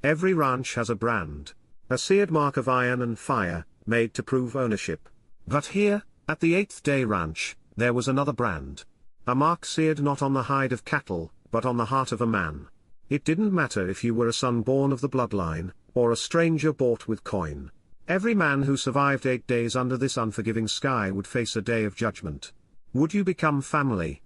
Every ranch has a brand. A seared mark of iron and fire, made to prove ownership. But here, at the Eighth Day Ranch, there was another brand. A mark seared not on the hide of cattle, but on the heart of a man. It didn't matter if you were a son born of the bloodline, or a stranger bought with coin. Every man who survived 8 days under this unforgiving sky would face a day of judgment. Would you become family?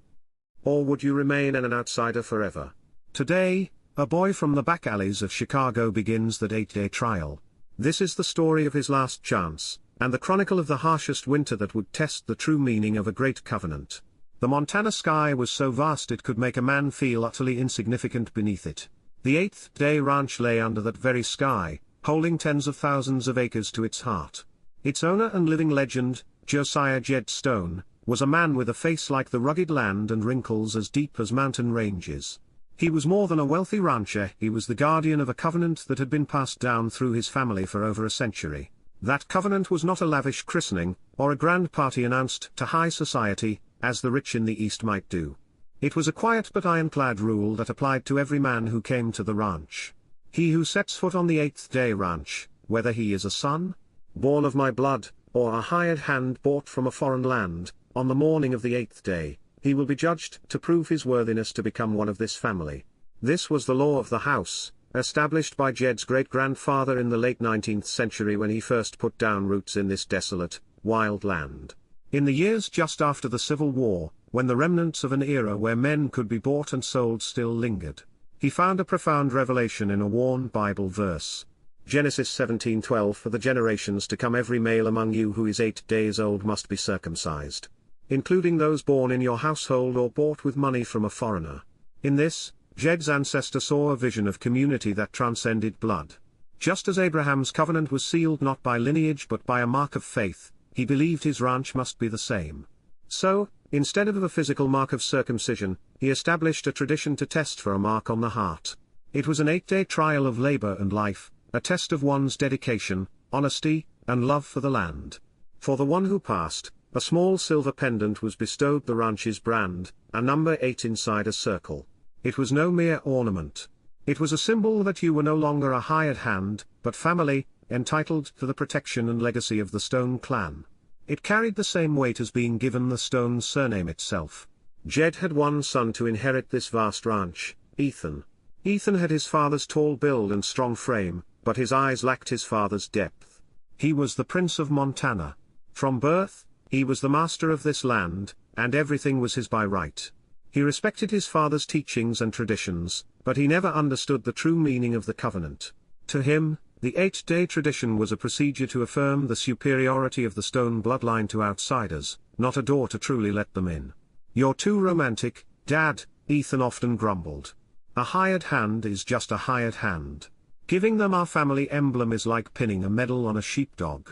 Or would you remain an outsider forever? Today, a boy from the back alleys of Chicago begins that 8-day trial. This is the story of his last chance, and the chronicle of the harshest winter that would test the true meaning of a great covenant. The Montana sky was so vast it could make a man feel utterly insignificant beneath it. The Eighth Day Ranch lay under that very sky, holding tens of thousands of acres to its heart. Its owner and living legend, Josiah Jed Stone, was a man with a face like the rugged land and wrinkles as deep as mountain ranges. He was more than a wealthy rancher, he was the guardian of a covenant that had been passed down through his family for over a century. That covenant was not a lavish christening, or a grand party announced to high society, as the rich in the East might do. It was a quiet but ironclad rule that applied to every man who came to the ranch. He who sets foot on the Eighth Day Ranch, whether he is a son, born of my blood, or a hired hand bought from a foreign land, on the morning of the 8th day, he will be judged to prove his worthiness to become one of this family. This was the law of the house, established by Jed's great-grandfather in the late 19th century when he first put down roots in this desolate, wild land. In the years just after the Civil War, when the remnants of an era where men could be bought and sold still lingered, he found a profound revelation in a worn Bible verse. Genesis 17:12 For the generations to come every male among you who is 8 days old must be circumcised, including those born in your household or bought with money from a foreigner. In this, Jed's ancestor saw a vision of community that transcended blood. Just as Abraham's covenant was sealed not by lineage but by a mark of faith, he believed his ranch must be the same. So, instead of a physical mark of circumcision, he established a tradition to test for a mark on the heart. It was an 8-day trial of labor and life, a test of one's dedication, honesty, and love for the land. For the one who passed, a small silver pendant was bestowed, the ranch's brand, a number 8 inside a circle. It was no mere ornament. It was a symbol that you were no longer a hired hand, but family, entitled to the protection and legacy of the Stone clan. It carried the same weight as being given the Stone surname itself. Jed had one son to inherit this vast ranch, Ethan. Ethan had his father's tall build and strong frame, but his eyes lacked his father's depth. He was the Prince of Montana. From birth, he was the master of this land, and everything was his by right. He respected his father's teachings and traditions, but he never understood the true meaning of the covenant. To him, the 8-day tradition was a procedure to affirm the superiority of the Stone bloodline to outsiders, not a door to truly let them in. "You're too romantic, Dad," Ethan often grumbled. "A hired hand is just a hired hand. Giving them our family emblem is like pinning a medal on a sheepdog."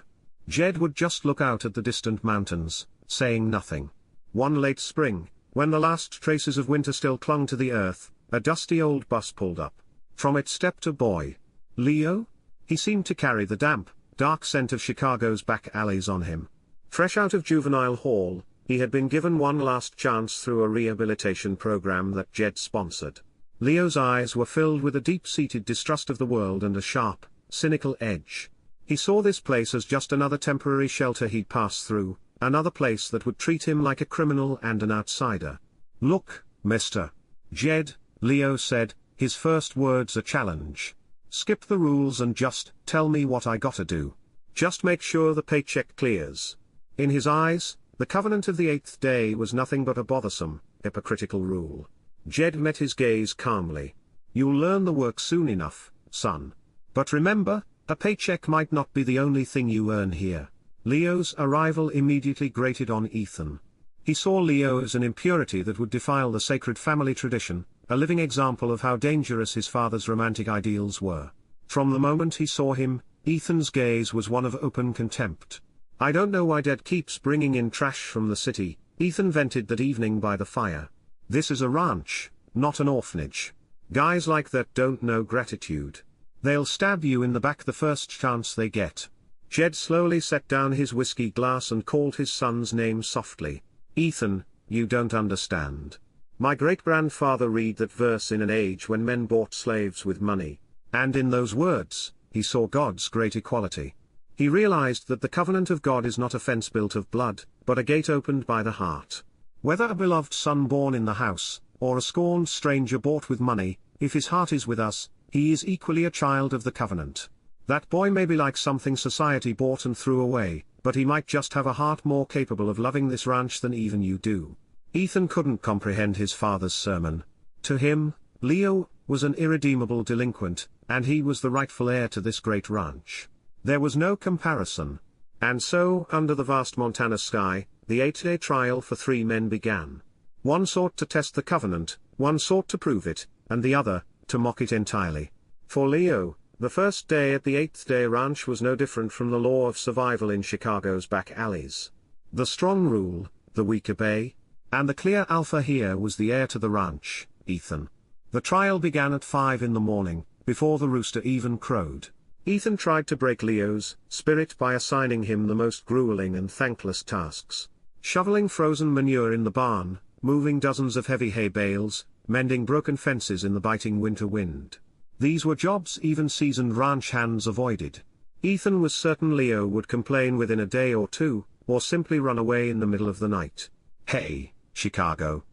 Jed would just look out at the distant mountains, saying nothing. One late spring, when the last traces of winter still clung to the earth, a dusty old bus pulled up. From it stepped a boy. Leo? He seemed to carry the damp, dark scent of Chicago's back alleys on him. Fresh out of juvenile hall, he had been given one last chance through a rehabilitation program that Jed sponsored. Leo's eyes were filled with a deep-seated distrust of the world and a sharp, cynical edge. He saw this place as just another temporary shelter he'd pass through, another place that would treat him like a criminal and an outsider. "Look, mister. Jed," Leo said, his first words a challenge. "Skip the rules and just tell me what I gotta do. Just make sure the paycheck clears." In his eyes, the covenant of the 8th day was nothing but a bothersome, hypocritical rule. Jed met his gaze calmly. "You'll learn the work soon enough, son. But remember, a paycheck might not be the only thing you earn here." Leo's arrival immediately grated on Ethan. He saw Leo as an impurity that would defile the sacred family tradition, a living example of how dangerous his father's romantic ideals were. From the moment he saw him, Ethan's gaze was one of open contempt. "I don't know why Dad keeps bringing in trash from the city," Ethan vented that evening by the fire. "This is a ranch, not an orphanage. Guys like that don't know gratitude. They'll stab you in the back the first chance they get." Jed slowly set down his whiskey glass and called his son's name softly. "Ethan, you don't understand. My great-grandfather read that verse in an age when men bought slaves with money. And in those words, he saw God's great equality. He realized that the covenant of God is not a fence built of blood, but a gate opened by the heart. Whether a beloved son born in the house, or a scorned stranger bought with money, if his heart is with us, he is equally a child of the covenant. That boy may be like something society bought and threw away, but he might just have a heart more capable of loving this ranch than even you do. Ethan couldn't comprehend his father's sermon. To him, Leo was an irredeemable delinquent, and he was the rightful heir to this great ranch. There was no comparison. And so, under the vast Montana sky, the 8-day trial for 3 men began. One sought to test the covenant, one sought to prove it, and the other, to mock it entirely. For Leo, the first day at the 8th-day ranch was no different from the law of survival in Chicago's back alleys. The strong rule, the weak obey, and the clear alpha here was the heir to the ranch, Ethan. The trial began at 5 in the morning, before the rooster even crowed. Ethan tried to break Leo's spirit by assigning him the most grueling and thankless tasks. Shoveling frozen manure in the barn, moving dozens of heavy hay bales, mending broken fences in the biting winter wind. These were jobs even seasoned ranch hands avoided. Ethan was certain Leo would complain within a day or two, or simply run away in the middle of the night. "Hey, Chicago.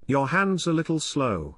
Your hand's a little slow.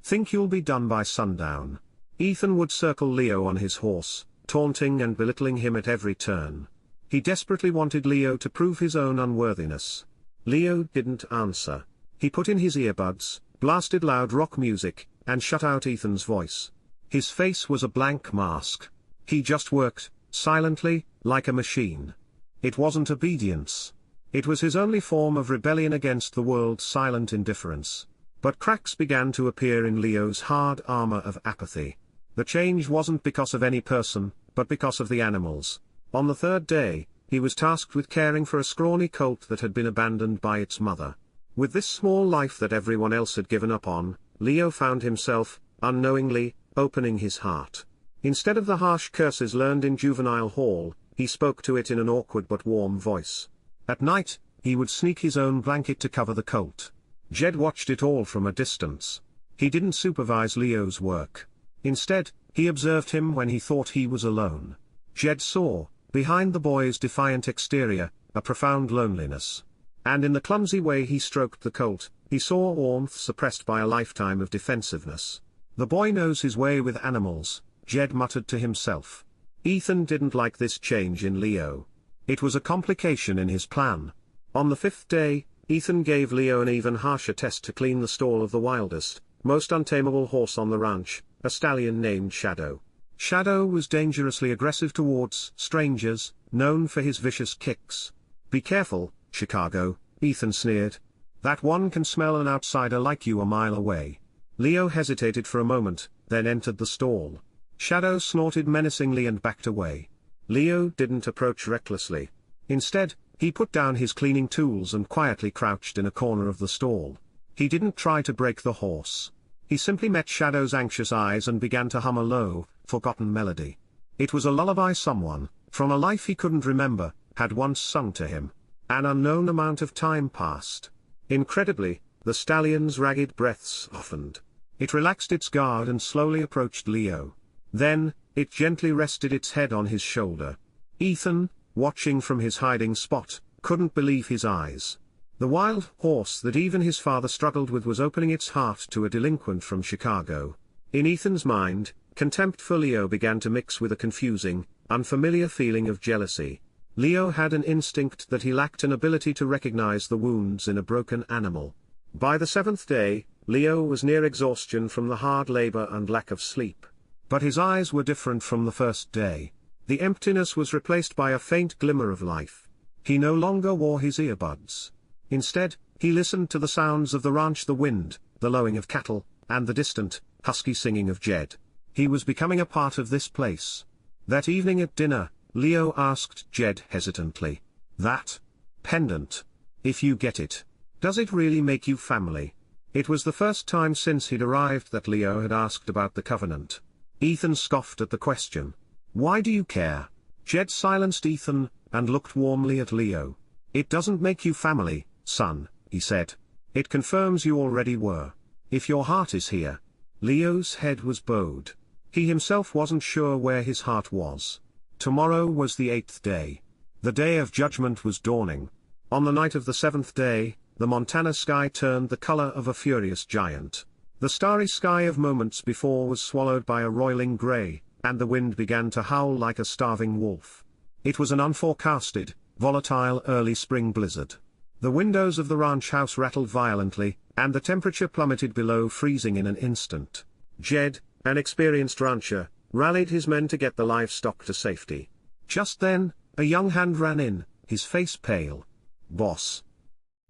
Think you'll be done by sundown." Ethan would circle Leo on his horse, taunting and belittling him at every turn. He desperately wanted Leo to prove his own unworthiness. Leo didn't answer. He put in his earbuds, blasted loud rock music, and shut out Ethan's voice. His face was a blank mask. He just worked, silently, like a machine. It wasn't obedience. It was his only form of rebellion against the world's silent indifference. But cracks began to appear in Leo's hard armor of apathy. The change wasn't because of any person, but because of the animals. On the 3rd day, he was tasked with caring for a scrawny colt that had been abandoned by its mother. With this small life that everyone else had given up on, Leo found himself, unknowingly, opening his heart. Instead of the harsh curses learned in juvenile hall, he spoke to it in an awkward but warm voice. At night, he would sneak his own blanket to cover the colt. Jed watched it all from a distance. He didn't supervise Leo's work. Instead, he observed him when he thought he was alone. Jed saw, behind the boy's defiant exterior, a profound loneliness. And in the clumsy way he stroked the colt, he saw warmth suppressed by a lifetime of defensiveness. "The boy knows his way with animals," Jed muttered to himself. Ethan didn't like this change in Leo. It was a complication in his plan. On the 5th day, Ethan gave Leo an even harsher test to clean the stall of the wildest, most untamable horse on the ranch, a stallion named Shadow. Shadow was dangerously aggressive towards strangers, known for his vicious kicks. "Be careful, Chicago," Ethan sneered. "That one can smell an outsider like you a mile away." Leo hesitated for a moment, then entered the stall. Shadow snorted menacingly and backed away. Leo didn't approach recklessly. Instead, he put down his cleaning tools and quietly crouched in a corner of the stall. He didn't try to break the horse. He simply met Shadow's anxious eyes and began to hum a low, forgotten melody. It was a lullaby someone, from a life he couldn't remember, had once sung to him. An unknown amount of time passed. Incredibly, the stallion's ragged breaths softened. It relaxed its guard and slowly approached Leo. Then, it gently rested its head on his shoulder. Ethan, watching from his hiding spot, couldn't believe his eyes. The wild horse that even his father struggled with was opening its heart to a delinquent from Chicago. In Ethan's mind, contempt for Leo began to mix with a confusing, unfamiliar feeling of jealousy. Leo had an instinct that he lacked an ability to recognize the wounds in a broken animal. By the 7th day, Leo was near exhaustion from the hard labor and lack of sleep. But his eyes were different from the first day. The emptiness was replaced by a faint glimmer of life. He no longer wore his earbuds. Instead, he listened to the sounds of the ranch, the wind, the lowing of cattle, and the distant, husky singing of Jed. He was becoming a part of this place. That evening at dinner, Leo asked Jed hesitantly, "That pendant, if you get it, does it really make you family?" It was the first time since he'd arrived that Leo had asked about the covenant. Ethan scoffed at the question. "Why do you care?" Jed silenced Ethan, and looked warmly at Leo. "It doesn't make you family, son," he said. "It confirms you already were. If your heart is here." Leo's head was bowed. He himself wasn't sure where his heart was. Tomorrow was the 8th day. The day of judgment was dawning. On the night of the 7th day, the Montana sky turned the color of a furious giant. The starry sky of moments before was swallowed by a roiling gray, and the wind began to howl like a starving wolf. It was an unforecasted, volatile early spring blizzard. The windows of the ranch house rattled violently, and the temperature plummeted below freezing in an instant. Jed, an experienced rancher, rallied his men to get the livestock to safety. Just then, a young hand ran in, his face pale. "Boss.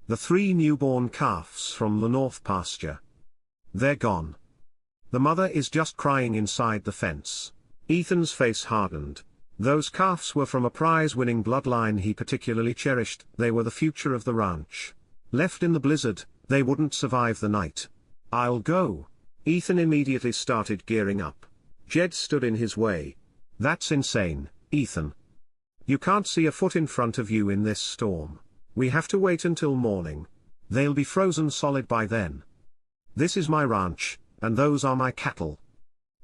The 3 newborn calves from the north pasture. They're gone. The mother is just crying inside the fence." Ethan's face hardened. Those calves were from a prize-winning bloodline he particularly cherished. They were the future of the ranch. Left in the blizzard, they wouldn't survive the night. "I'll go." Ethan immediately started gearing up. Jed stood in his way. "That's insane, Ethan. You can't see a foot in front of you in this storm. We have to wait until morning. They'll be frozen solid by then. This is my ranch, and those are my cattle.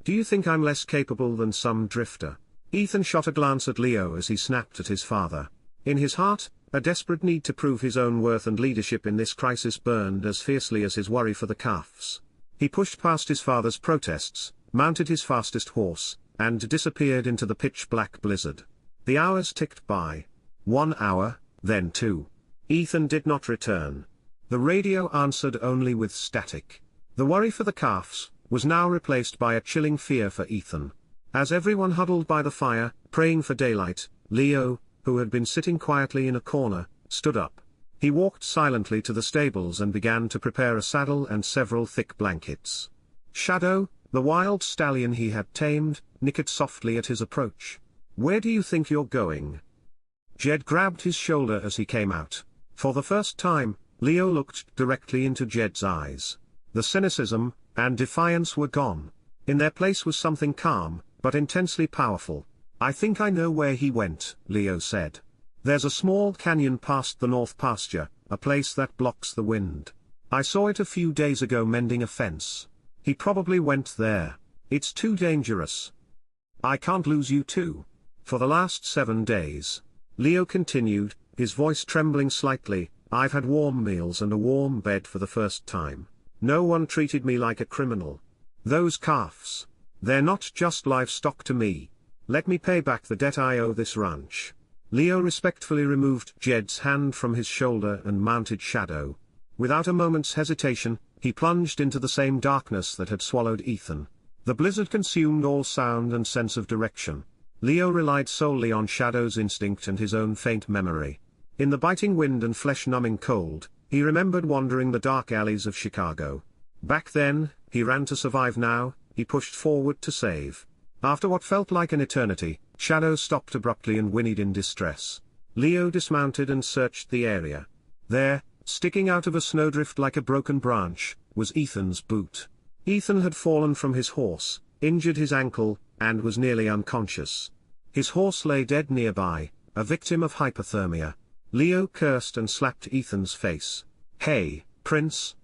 Do you think I'm less capable than some drifter?" Ethan shot a glance at Leo as he snapped at his father. In his heart, a desperate need to prove his own worth and leadership in this crisis burned as fiercely as his worry for the calves. He pushed past his father's protests, mounted his fastest horse, and disappeared into the pitch-black blizzard. The hours ticked by. 1 hour, then 2. Ethan did not return. The radio answered only with static. The worry for the calves was now replaced by a chilling fear for Ethan. As everyone huddled by the fire, praying for daylight, Leo, who had been sitting quietly in a corner, stood up. He walked silently to the stables and began to prepare a saddle and several thick blankets. Shadow, the wild stallion he had tamed, nickered softly at his approach. "Where do you think you're going?" Jed grabbed his shoulder as he came out. For the first time, Leo looked directly into Jed's eyes. The cynicism and defiance were gone. In their place was something calm, but intensely powerful. "I think I know where he went," Leo said. "There's a small canyon past the north pasture, a place that blocks the wind. I saw it a few days ago mending a fence. He probably went there. It's too dangerous. I can't lose you too." For the last 7 days, Leo continued, his voice trembling slightly, "I've had warm meals and a warm bed for the first time. No one treated me like a criminal. Those calves, they're not just livestock to me. Let me pay back the debt I owe this ranch." Leo respectfully removed Jed's hand from his shoulder and mounted Shadow. Without a moment's hesitation, he plunged into the same darkness that had swallowed Ethan. The blizzard consumed all sound and sense of direction. Leo relied solely on Shadow's instinct and his own faint memory. In the biting wind and flesh-numbing cold, he remembered wandering the dark alleys of Chicago. Back then, he ran to survive. Now, he pushed forward to save. After what felt like an eternity, Shadow stopped abruptly and whinnied in distress. Leo dismounted and searched the area. There, sticking out of a snowdrift like a broken branch, was Ethan's boot. Ethan had fallen from his horse, injured his ankle, and was nearly unconscious. His horse lay dead nearby, a victim of hypothermia. Leo cursed and slapped Ethan's face. "Hey, Prince!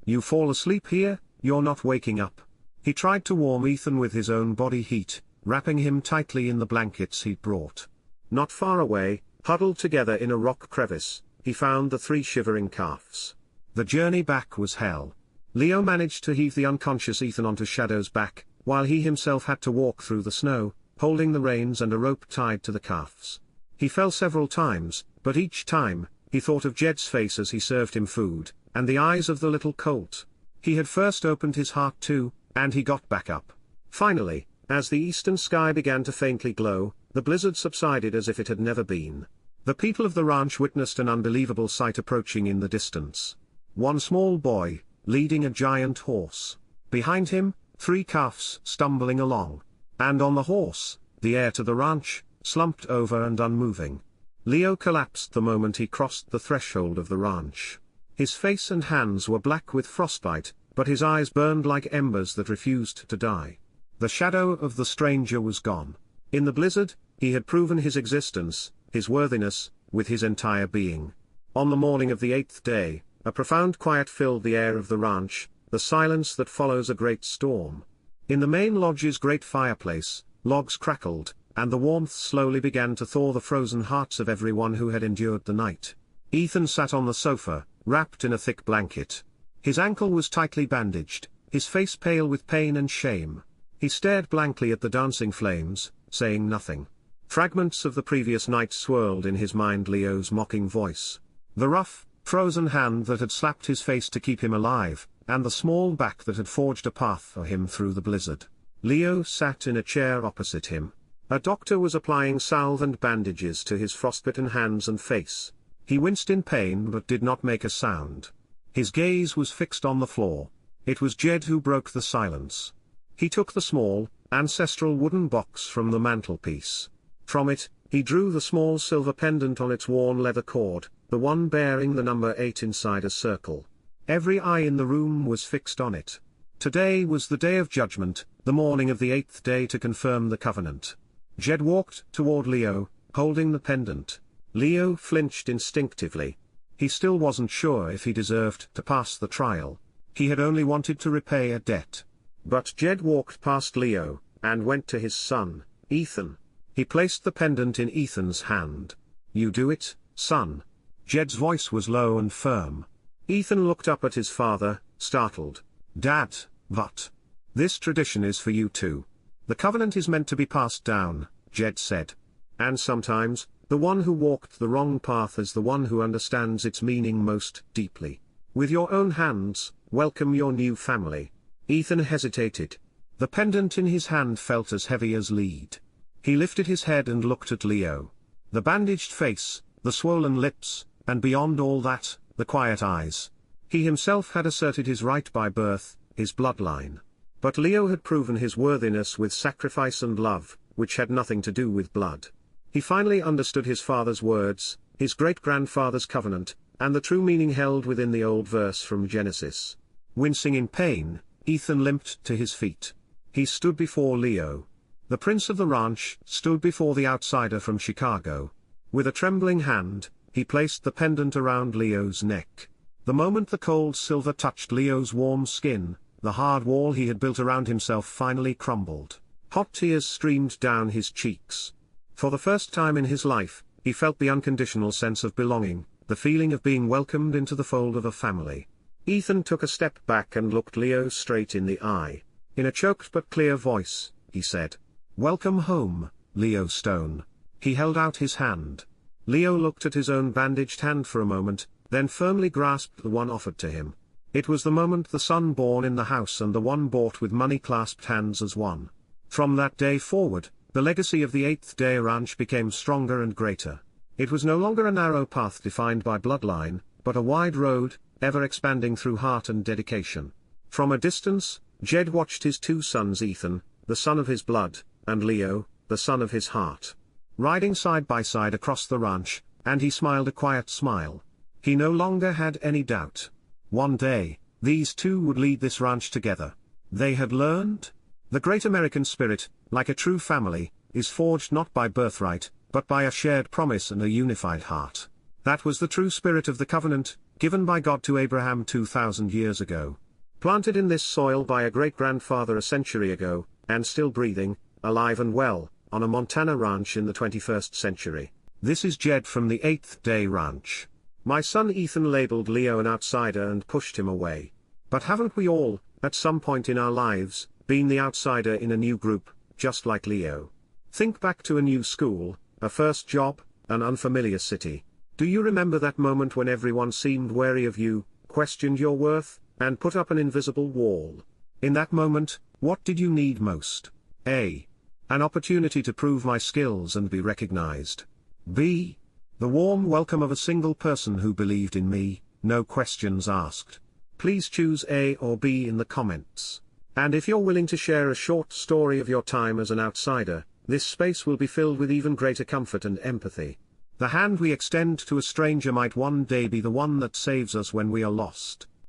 You fall asleep here? You're not waking up." He tried to warm Ethan with his own body heat, wrapping him tightly in the blankets he'd brought. Not far away, huddled together in a rock crevice, he found the 3 shivering calves. The journey back was hell. Leo managed to heave the unconscious Ethan onto Shadow's back, while he himself had to walk through the snow, holding the reins and a rope tied to the calves. He fell several times, but each time, he thought of Jed's face as he served him food, and the eyes of the little colt. He had first opened his heart too, and he got back up. Finally, as the eastern sky began to faintly glow, the blizzard subsided as if it had never been. The people of the ranch witnessed an unbelievable sight approaching in the distance. One small boy, leading a giant horse. Behind him, 3 calves stumbling along. And on the horse, the heir to the ranch, slumped over and unmoving. Leo collapsed the moment he crossed the threshold of the ranch. His face and hands were black with frostbite, but his eyes burned like embers that refused to die. The shadow of the stranger was gone. In the blizzard, he had proven his existence, his worthiness, with his entire being. On the morning of the 8th day, a profound quiet filled the air of the ranch, the silence that follows a great storm. In the main lodge's great fireplace, logs crackled, and the warmth slowly began to thaw the frozen hearts of everyone who had endured the night. Ethan sat on the sofa, wrapped in a thick blanket. His ankle was tightly bandaged, his face pale with pain and shame. He stared blankly at the dancing flames, saying nothing. Fragments of the previous night swirled in his mind: Leo's mocking voice, the rough, frozen hand that had slapped his face to keep him alive, and the small back that had forged a path for him through the blizzard. Leo sat in a chair opposite him. A doctor was applying salve and bandages to his frostbitten hands and face. He winced in pain but did not make a sound. His gaze was fixed on the floor. It was Jed who broke the silence. He took the small, ancestral wooden box from the mantelpiece. From it, he drew the small silver pendant on its worn leather cord, the one bearing the number 8 inside a circle. Every eye in the room was fixed on it. Today was the day of judgment, the morning of the 8th day to confirm the covenant. Jed walked toward Leo, holding the pendant. Leo flinched instinctively. He still wasn't sure if he deserved to pass the trial. He had only wanted to repay a debt. But Jed walked past Leo, and went to his son, Ethan. He placed the pendant in Ethan's hand. "You do it, son." Jed's voice was low and firm. Ethan looked up at his father, startled. "Dad, but this tradition is for you too. The covenant is meant to be passed down," Jed said. "And sometimes, the one who walked the wrong path is the one who understands its meaning most deeply. With your own hands, welcome your new family." Ethan hesitated. The pendant in his hand felt as heavy as lead. He lifted his head and looked at Leo. The bandaged face, the swollen lips, and beyond all that, the quiet eyes. He himself had asserted his right by birth, his bloodline. But Leo had proven his worthiness with sacrifice and love, which had nothing to do with blood. He finally understood his father's words, his great-grandfather's covenant, and the true meaning held within the old verse from Genesis. Wincing in pain, Ethan limped to his feet. He stood before Leo. The prince of the ranch stood before the outsider from Chicago. With a trembling hand, he placed the pendant around Leo's neck. The moment the cold silver touched Leo's warm skin, the hard wall he had built around himself finally crumbled. Hot tears streamed down his cheeks. For the first time in his life, he felt the unconditional sense of belonging, the feeling of being welcomed into the fold of a family. Ethan took a step back and looked Leo straight in the eye. In a choked but clear voice, he said, "Welcome home, Leo Stone." He held out his hand. Leo looked at his own bandaged hand for a moment, then firmly grasped the one offered to him. It was the moment the son born in the house and the one bought with money clasped hands as one. From that day forward, the legacy of the 8th Day Ranch became stronger and greater. It was no longer a narrow path defined by bloodline, but a wide road, ever expanding through heart and dedication. From a distance, Jed watched his two sons, Ethan, the son of his blood, and Leo, the son of his heart, riding side by side across the ranch, and he smiled a quiet smile. He no longer had any doubt. One day, these two would lead this ranch together. They had learned. The great American spirit, like a true family, is forged not by birthright, but by a shared promise and a unified heart. That was the true spirit of the covenant, given by God to Abraham 2,000 years ago. Planted in this soil by a great-grandfather a century ago, and still breathing, alive and well, on a Montana ranch in the 21st century. This is Jed from the 8th Day Ranch. My son Ethan labeled Leo an outsider and pushed him away. But haven't we all, at some point in our lives, been the outsider in a new group, just like Leo? Think back to a new school, a first job, an unfamiliar city. Do you remember that moment when everyone seemed wary of you, questioned your worth, and put up an invisible wall? In that moment, what did you need most? A. An opportunity to prove my skills and be recognized. B. The warm welcome of a single person who believed in me, no questions asked. Please choose A or B in the comments. And if you're willing to share a short story of your time as an outsider, this space will be filled with even greater comfort and empathy. The hand we extend to a stranger might one day be the one that saves us when we are lost.